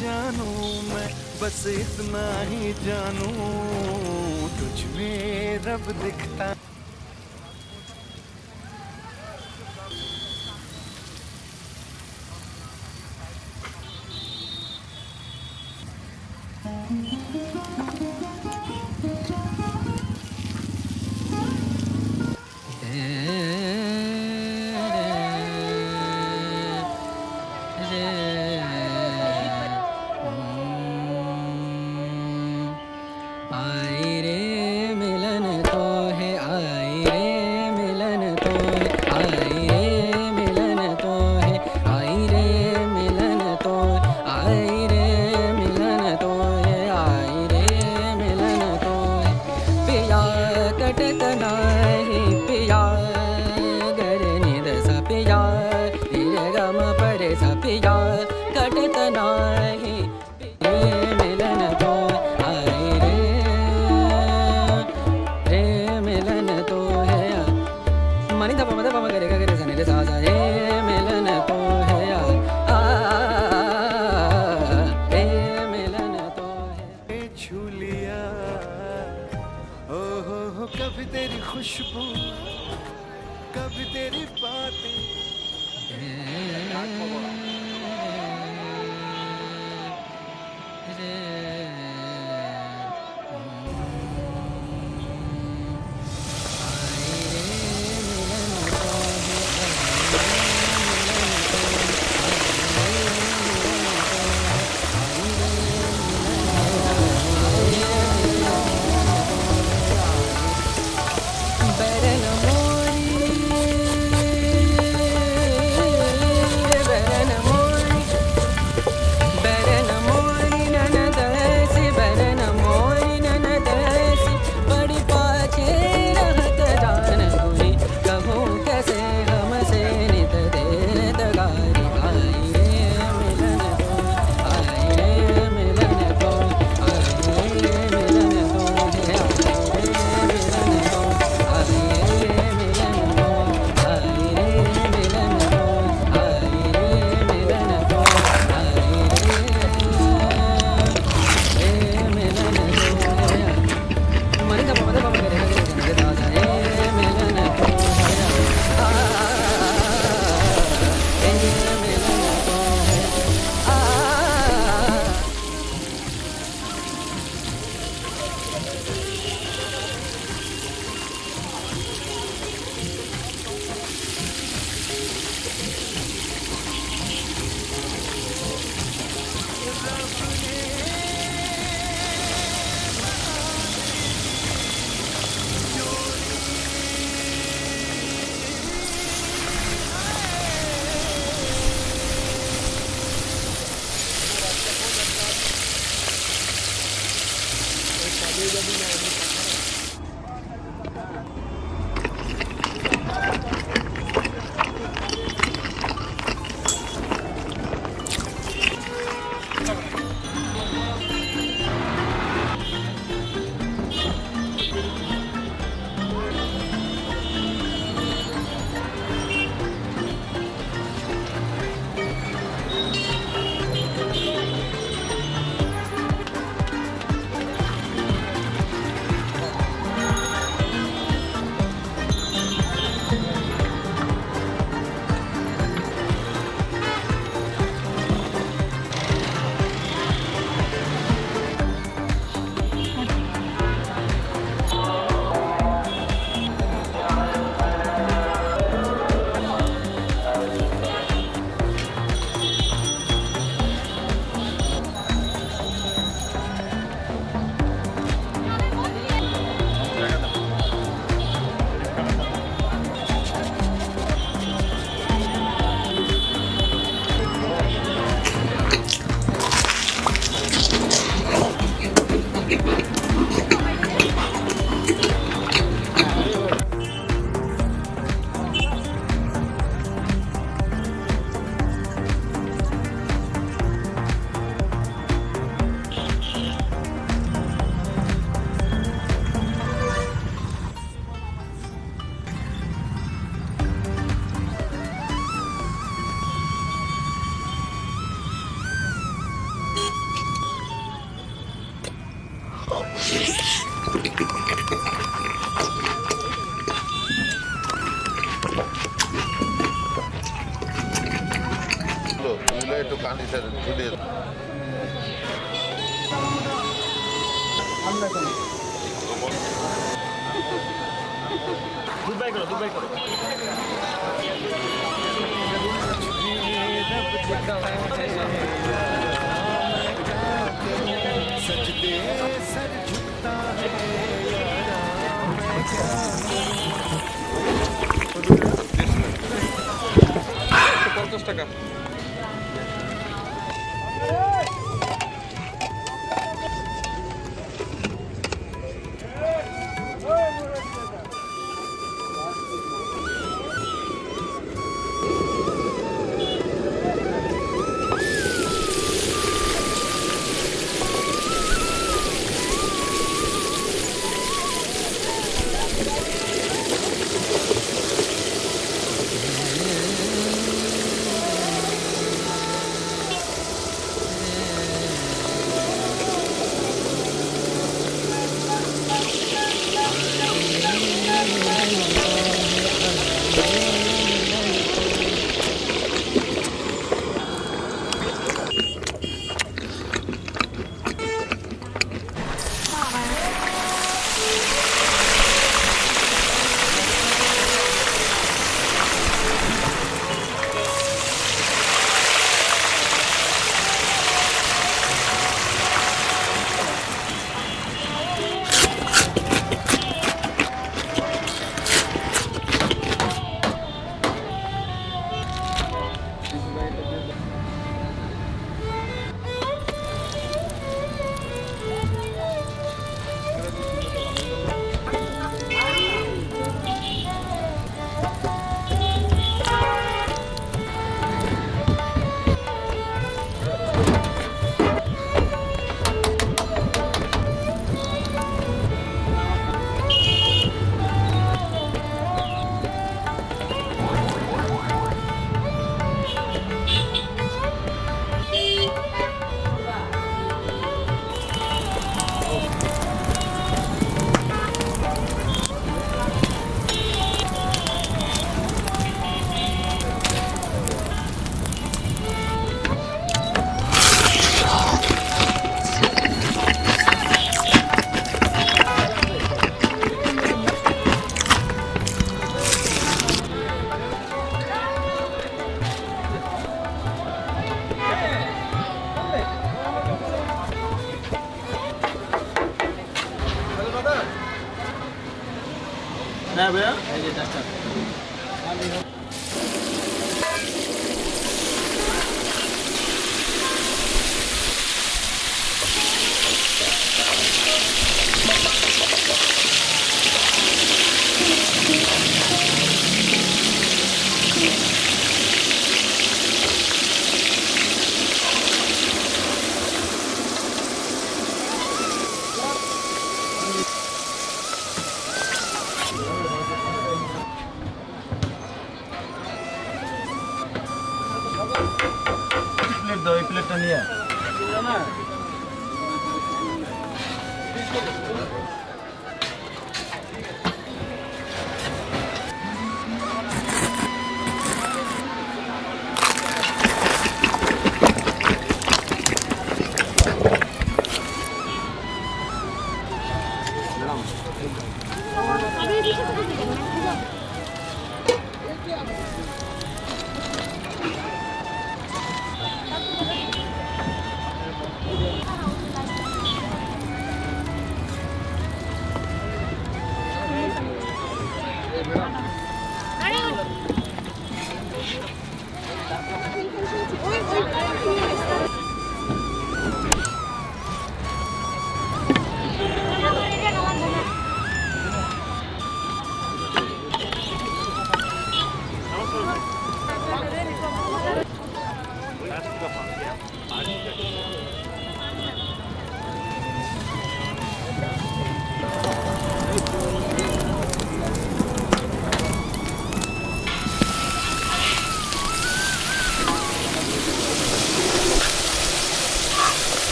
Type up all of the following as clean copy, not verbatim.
जानू मैं बस इतना ही जानू तुझ में रब दिखता आई रे मिलन तो है, आई रे मिलन तो है, आई रे मिलन तो है, आई रे मिलन तो है, आई रे मिलन तो है, आई रे मिलन तो है। पिया कटत नाही पिया गर निद सा पिया रे गम परे सा पिया कटत नाही मिलन तो आई रे मिलन तो है मनी दा पम करे करे सने रे सा सा रे मिलन तो है रे मिलन तो है। छू लिया ओ हो कभी तेरी खुशबू कभी तेरी बातें बरन मोरी बरन একটু কানিটা ঝুলিয়ে सजदे सर झुकता है यारा मैं क्या পঞ্চাশ টাকা হ্যাঁ ভাইয়া এই যে ডাক্তার প্লেট দাও এই প্লেটটা নিয়ে না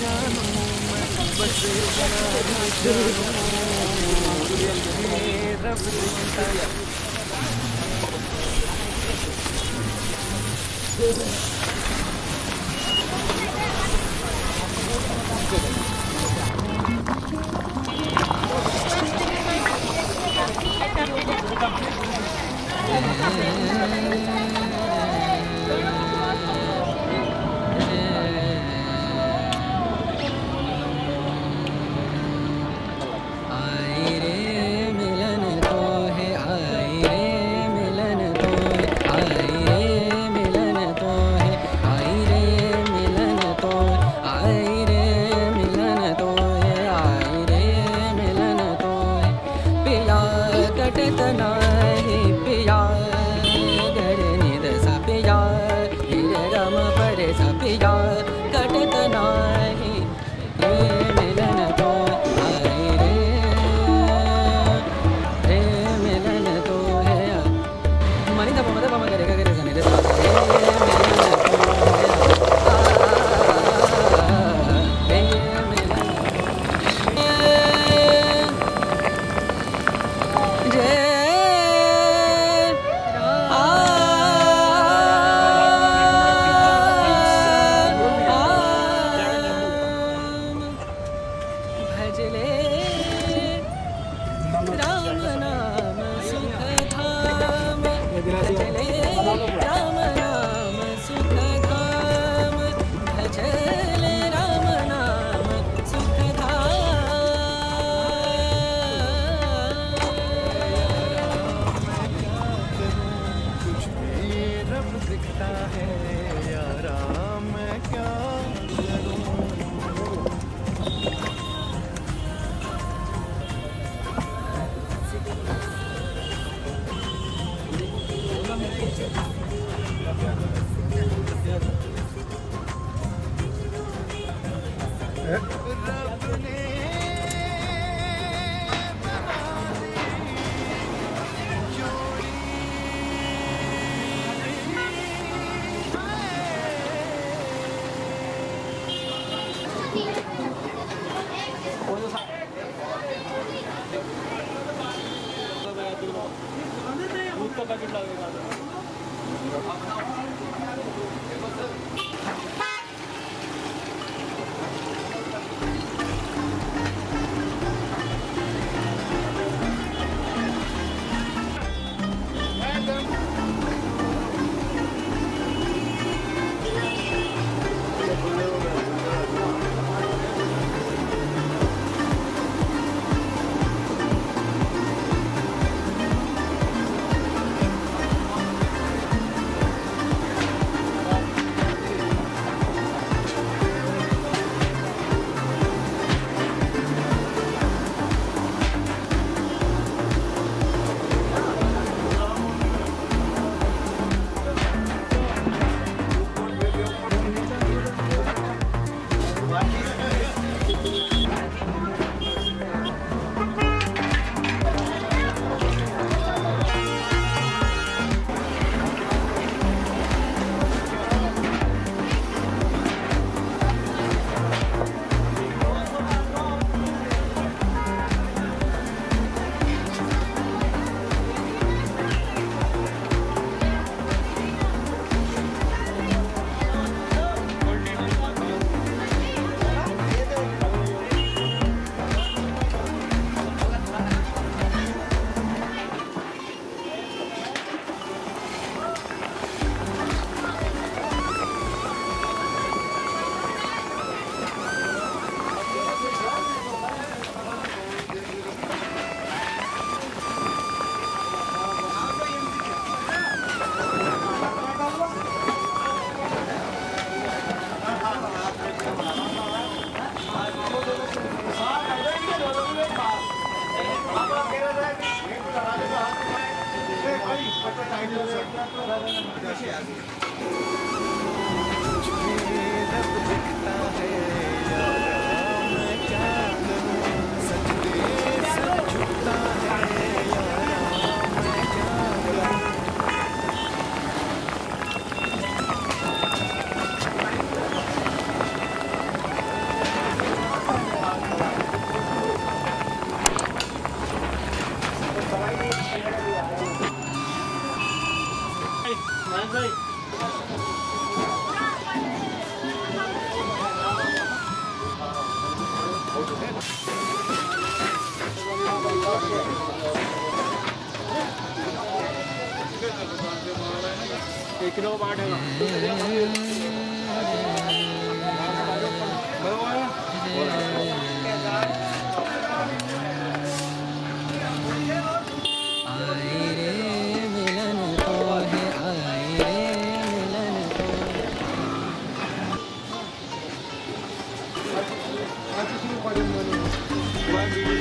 जानू मैं बस इतना ही जानू तुझमें रब दिखता है आई रे मिलन तो है आई रे मिलन तो है आई रे मिलन तो है आई रे मिलन तो आई रे मिलन तो है आई रे मिलन तो है पिया कटत नाही पिया गर निद सा पिया हिर रम परे सा पिया कटत नाही रे मिलन तो आई रे मिलन तो है मनी दा पम करे करे सनी रे भजले राम नाम सुख धाम भजले राम नाम सुख धाम भजले राम नाम सुख तुझमें रब दिखता है यारा मैं क्या करूं रब ने जोड़ी आए रे मिलन तो है, आए रे मिलन तो है। One